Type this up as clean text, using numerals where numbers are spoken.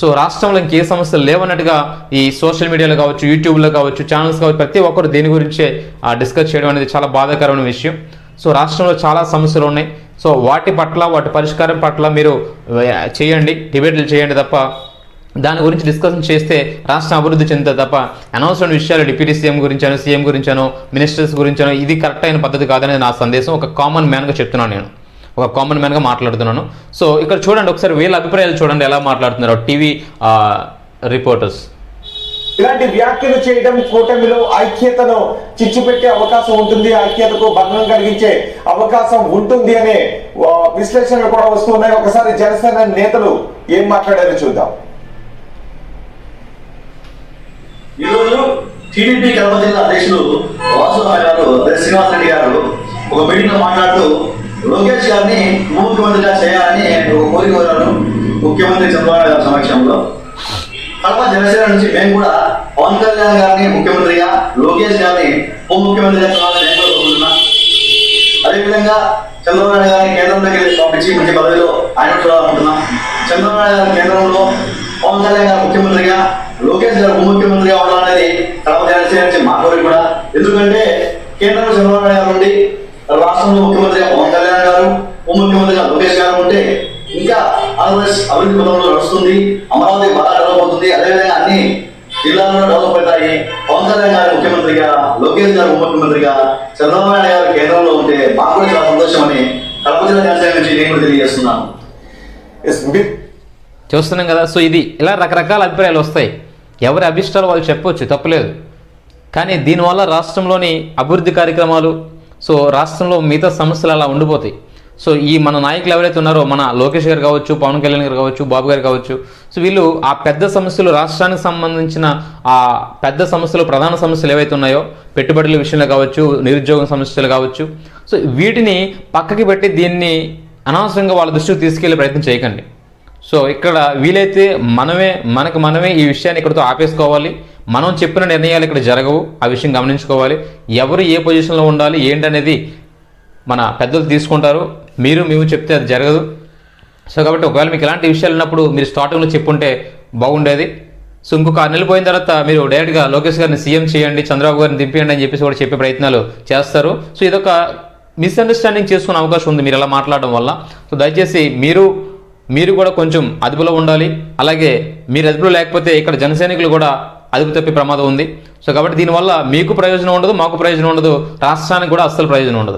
So రాష్ట్రంలో ఇంకే సమస్యలు లేవన్నట్టుగా ఈ సోషల్ మీడియాలో కావచ్చు, యూట్యూబ్లో కావచ్చు, ఛానల్స్ కావచ్చు, ప్రతి ఒక్కరు దీని గురించే డిస్కస్ చేయడం అనేది చాలా బాధాకరమైన విషయం. సో రాష్ట్రంలో చాలా సమస్యలు ఉన్నాయి. సో వాటి పరిష్కారం పట్ల మీరు చేయండి, డిబేట్లు చేయండి తప్ప దాని గురించి డిస్కషన్ చేస్తే రాష్ట్రం అభివృద్ధి చెందుతుంది తప్ప అనవసరమైన విషయాలు డిప్యూటీ సీఎం గురించానో, సీఎం గురించానో, మినిస్టర్స్ గురించానో ఇది కరెక్ట్ అయిన పద్ధతి కాదనేది నా సందేశం. ఒక కామన్ మ్యాన్గా చెప్తున్నాను, నేను ఒక కామన్ మ్యాన్గా మాట్లాడుతున్నాను. సో ఇక్కడ చూడండి, ఒకసారి వీళ్ళ అభిప్రాయాలు చూడండి ఎలా మాట్లాడుతున్నారు టీవీ రిపోర్టర్స్. ఇలాంటి వ్యాఖ్యలు చేయడం కూటమిలో ఐక్యతను చిచ్చుపెట్టే అవకాశం ఉంటుంది, ఐక్యతకు భంగం కలిగించే అవకాశం ఉంటుంది అనే విశ్లేషణలు కూడా వస్తున్నాయి. ఒకసారి జనసేన నేతలు ఏం మాట్లాడారో చూద్దాం. ఈరోజు టీడీపీ కడప జిల్లా అధ్యక్షులు వాసురావు గారు, శ్రీనివాస్ రెడ్డి గారు ఒక మీటింగ్ లో మాట్లాడుతూ లోకేష్ గారిని ముఖ్యమంత్రిగా చేయాలని ఒక కోరిక కోరారు ముఖ్యమంత్రి చంద్రబాబు నాయుడు గారి సమక్షంలో. కడప జనసేన నుంచి మేము కూడా పవన్ కళ్యాణ్ గారిని ముఖ్యమంత్రిగా, లోకేష్ గారిని ఉప ముఖ్యమంత్రిగా చేయాలని నేను కోరుకుంటున్నాను. అదేవిధంగా చంద్రబాబు నాయుడు గారిని కేంద్రంలోకి పంపించి మంచి పదవిలో ఆయన చూడాలనుకుంటున్నాం. చంద్రబాబు నాయుడు గారి కేంద్రంలో, పవన్ కళ్యాణ్ గారు ముఖ్యమంత్రిగా, లోకేష్ గారు ఉప ముఖ్యమంత్రిగా ఉండాలనేది కడప జనసేన నుంచి మా కోరిక కూడా. ఎందుకంటే కేంద్రంలో చంద్రబాబు నాయుడు గారు ఉండి రాష్ట్రంలో ముఖ్యమంత్రిగా పవన్ కళ్యాణ్ గారు, ఉప ముఖ్యమంత్రిగా లోకేష్ గారు ఉంటే ఇంకా ఆంధ్రప్రదేశ్ అభివృద్ధి పథంలో నడుస్తుంది, అమరావతి బాగా డెవలప్ అవుతుంది, అదేవిధంగా అన్ని జిల్లాల్లో డెవలప్ అవుతాయి. పవన్ కళ్యాణ్ గారు ముఖ్యమంత్రిగా, లోకేష్ గారు ఉప ముఖ్యమంత్రిగా, చంద్రబాబు నాయుడు గారు కేంద్రంలో ఉంటే మాకు కూడా చాలా సంతోషం అని కడప జిల్లా జనసేన నుంచి నేను కూడా తెలియజేస్తున్నాను. చూస్తున్నాం కదా. సో ఇది ఇలా రకరకాల అభిప్రాయాలు వస్తాయి, ఎవరి అభిష్టాలు వాళ్ళు చెప్పవచ్చు, తప్పులేదు. కానీ దీనివల్ల రాష్ట్రంలోని అభివృద్ధి కార్యక్రమాలు, సో రాష్ట్రంలో మిగతా సమస్యలు అలా ఉండిపోతాయి. సో ఈ మన నాయకులు ఎవరైతే ఉన్నారో, మన లోకేష్ గారు కావచ్చు, పవన్ కళ్యాణ్ గారు కావచ్చు, బాబు గారు కావచ్చు, సో వీళ్ళు ఆ పెద్ద సమస్యలు, రాష్ట్రానికి సంబంధించిన ఆ పెద్ద సమస్యలు, ప్రధాన సమస్యలు ఏవైతే ఉన్నాయో, పెట్టుబడుల విషయంలో కావచ్చు, నిరుద్యోగం సమస్యలు కావచ్చు, సో వీటిని పక్కకి పెట్టి దీన్ని అనవసరంగా వాళ్ళ దృష్టికి తీసుకెళ్లే ప్రయత్నం చేయకండి. సో ఇక్కడ వీలైతే మనమే ఈ విషయాన్ని ఇక్కడితో ఆపేసుకోవాలి. మనం చెప్పిన నిర్ణయాలు ఇక్కడ జరగవు, ఆ విషయం గమనించుకోవాలి. ఎవరు ఏ పొజిషన్లో ఉండాలి ఏంటనేది మన పెద్దలు తీసుకుంటారు, మేము చెప్తే అది జరగదు. సో కాబట్టి ఒకవేళ మీకు ఇలాంటి విషయాలు ఉన్నప్పుడు మీరు స్టార్టింగ్లో చెప్పుంటే బాగుండేది. సో ఇంకొక 6 నెలలు పోయిన తర్వాత మీరు డైరెక్ట్గా లోకేష్ గారిని సీఎం చేయండి, చంద్రబాబు గారిని దింపేయండి అని చెప్పేసి కూడా చెప్పే ప్రయత్నాలు చేస్తారు. సో ఇదొక మిస్అండర్స్టాండింగ్ చేసుకునే అవకాశం ఉంది మీరు ఇలా మాట్లాడడం వల్ల. సో దయచేసి మీరు కూడా కొంచెం అదుపులో ఉండాలి. అలాగే మీరు అదుపులో లేకపోతే ఇక్కడ జనసైనికులు కూడా అదుపు తప్పే ప్రమాదం ఉంది. సో కాబట్టి దీనివల్ల మీకు ప్రయోజనం ఉండదు, మాకు ప్రయోజనం ఉండదు, రాష్ట్రానికి కూడా అస్సలు ప్రయోజనం ఉండదు.